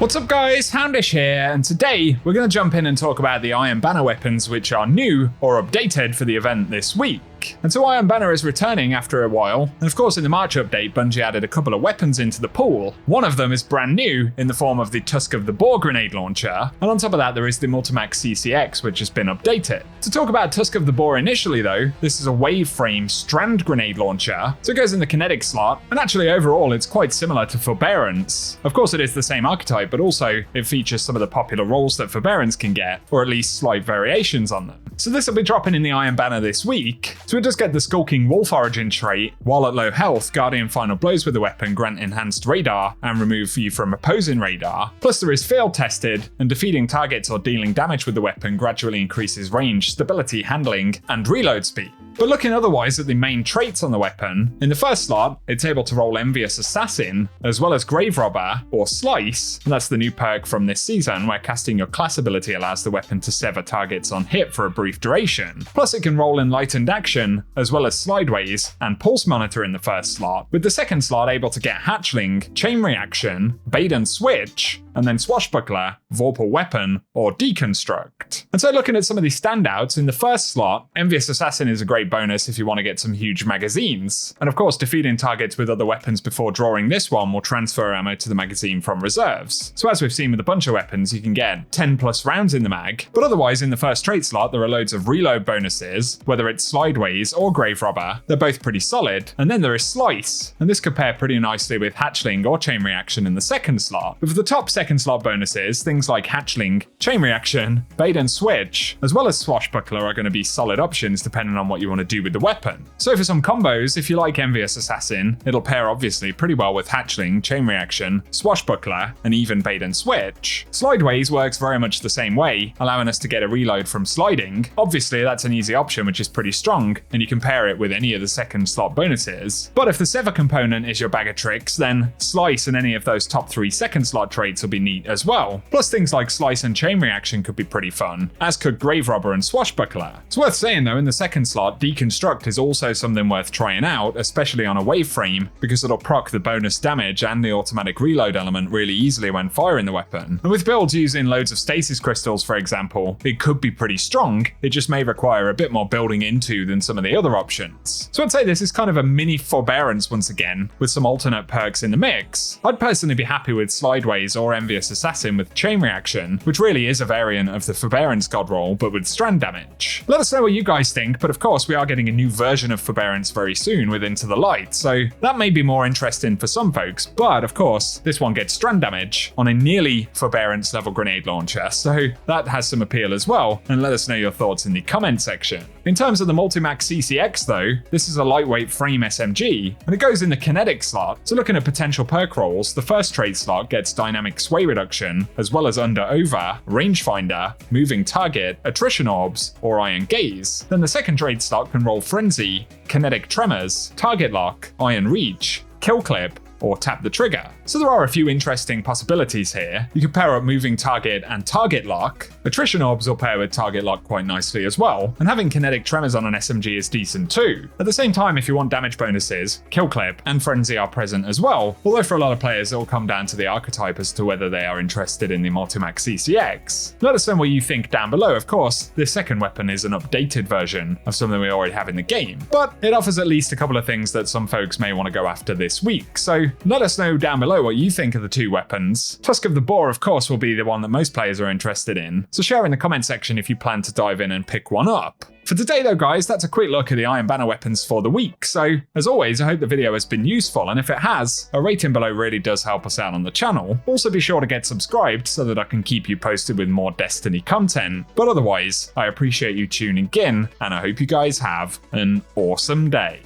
What's up guys, Houndish here, and today we're going to jump in and talk about the Iron Banner weapons which are new or updated for the event this week. And so Iron Banner is returning after a while, and of course in the March update Bungie added a couple of weapons into the pool. One of them is brand new in the form of the Tusk of the Boar grenade launcher, and on top of that there is the Multimach CCX which has been updated. To talk about Tusk of the Boar initially though, this is a wave frame strand grenade launcher, so it goes in the kinetic slot, and actually overall it's quite similar to Forbearance. Of course it is the same archetype, but also it features some of the popular roles that Forbearance can get, or at least slight variations on them. So this will be dropping in the Iron Banner this week. So it does get the Skulking Wolf origin trait, while at low health, Guardian Final Blows with the weapon grant enhanced radar and remove you from opposing radar. Plus there is field tested, and defeating targets or dealing damage with the weapon gradually increases range, stability, handling, and reload speed. But looking otherwise at the main traits on the weapon, in the first slot, it's able to roll Envious Assassin, as well as Grave Robber, or Slice, and that's the new perk from this season, where casting your class ability allows the weapon to sever targets on hit for a brief duration. Plus it can roll Enlightened Action, as well as Slideways, and Pulse Monitor in the first slot, with the second slot able to get Hatchling, Chain Reaction, Bait and Switch, and then Swashbuckler, Vorpal Weapon, or Deconstruct. And so looking at some of these standouts, in the first slot, Envious Assassin is a great bonus if you want to get some huge magazines. And of course, defeating targets with other weapons before drawing this one will transfer ammo to the magazine from reserves. So as we've seen with a bunch of weapons, you can get 10 plus rounds in the mag, but otherwise in the first trait slot, there are loads of reload bonuses, whether it's Slideways or Grave Robber. They're both pretty solid. And then there is Slice, and this could pair pretty nicely with Hatchling or Chain Reaction in the second slot. But for the top second slot bonuses, things like Hatchling, Chain Reaction, Bait and Switch, as well as Swashbuckler are going to be solid options depending on what you want to do with the weapon. So for some combos, if you like Envious Assassin, it'll pair obviously pretty well with Hatchling, Chain Reaction, Swashbuckler, and even Bait and Switch. Slideways works very much the same way, allowing us to get a reload from sliding. Obviously that's an easy option which is pretty strong, and you can pair it with any of the second slot bonuses. But if the Sever component is your bag of tricks, then Slice and any of those top 3 second slot traits will be neat as well. Plus things like Slice and Chain Reaction could be pretty fun, as could Grave Robber and Swashbuckler. It's worth saying though, in the second slot, Deconstruct is also something worth trying out, especially on a wave frame, because it'll proc the bonus damage and the automatic reload element really easily when firing the weapon. And with builds using loads of stasis crystals, for example, it could be pretty strong, it just may require a bit more building into than some of the other options. So I'd say this is kind of a mini Forbearance once again, with some alternate perks in the mix. I'd personally be happy with Slideways or Envious Assassin with Chain Reaction, which really is a variant of the Forbearance god roll, but with strand damage. Let us know what you guys think, but of course we are getting a new version of Forbearance very soon with Into the Light, so that may be more interesting for some folks, but of course this one gets strand damage on a nearly Forbearance level grenade launcher, so that has some appeal as well, and let us know your thoughts in the comment section. In terms of the Multimach CCX though, this is a lightweight frame SMG, and it goes in the kinetic slot, so looking at potential perk rolls, the first trait slot gets dynamic sway reduction, as well as under-over, rangefinder, moving target, attrition orbs, or iron gaze. Then the second trait slot can roll frenzy, kinetic tremors, target lock, iron reach, kill clip, or tap the trigger. So there are a few interesting possibilities here. You can pair up moving target and target lock. Attrition orbs will pair with target lock quite nicely as well, and having kinetic tremors on an SMG is decent too. At the same time, if you want damage bonuses, kill clip and frenzy are present as well, although for a lot of players it will come down to the archetype as to whether they are interested in the Multimach CCX. Let us know what you think down below. Of course, this second weapon is an updated version of something we already have in the game, but it offers at least a couple of things that some folks may want to go after this week, so let us know down below what you think of the two weapons. Tusk of the Boar, of course, will be the one that most players are interested in, so share in the comment section if you plan to dive in and pick one up. For today though guys, that's a quick look at the Iron Banner weapons for the week, so as always I hope the video has been useful, and if it has, a rating below really does help us out on the channel. Also be sure to get subscribed so that I can keep you posted with more Destiny content, but otherwise I appreciate you tuning in, and I hope you guys have an awesome day.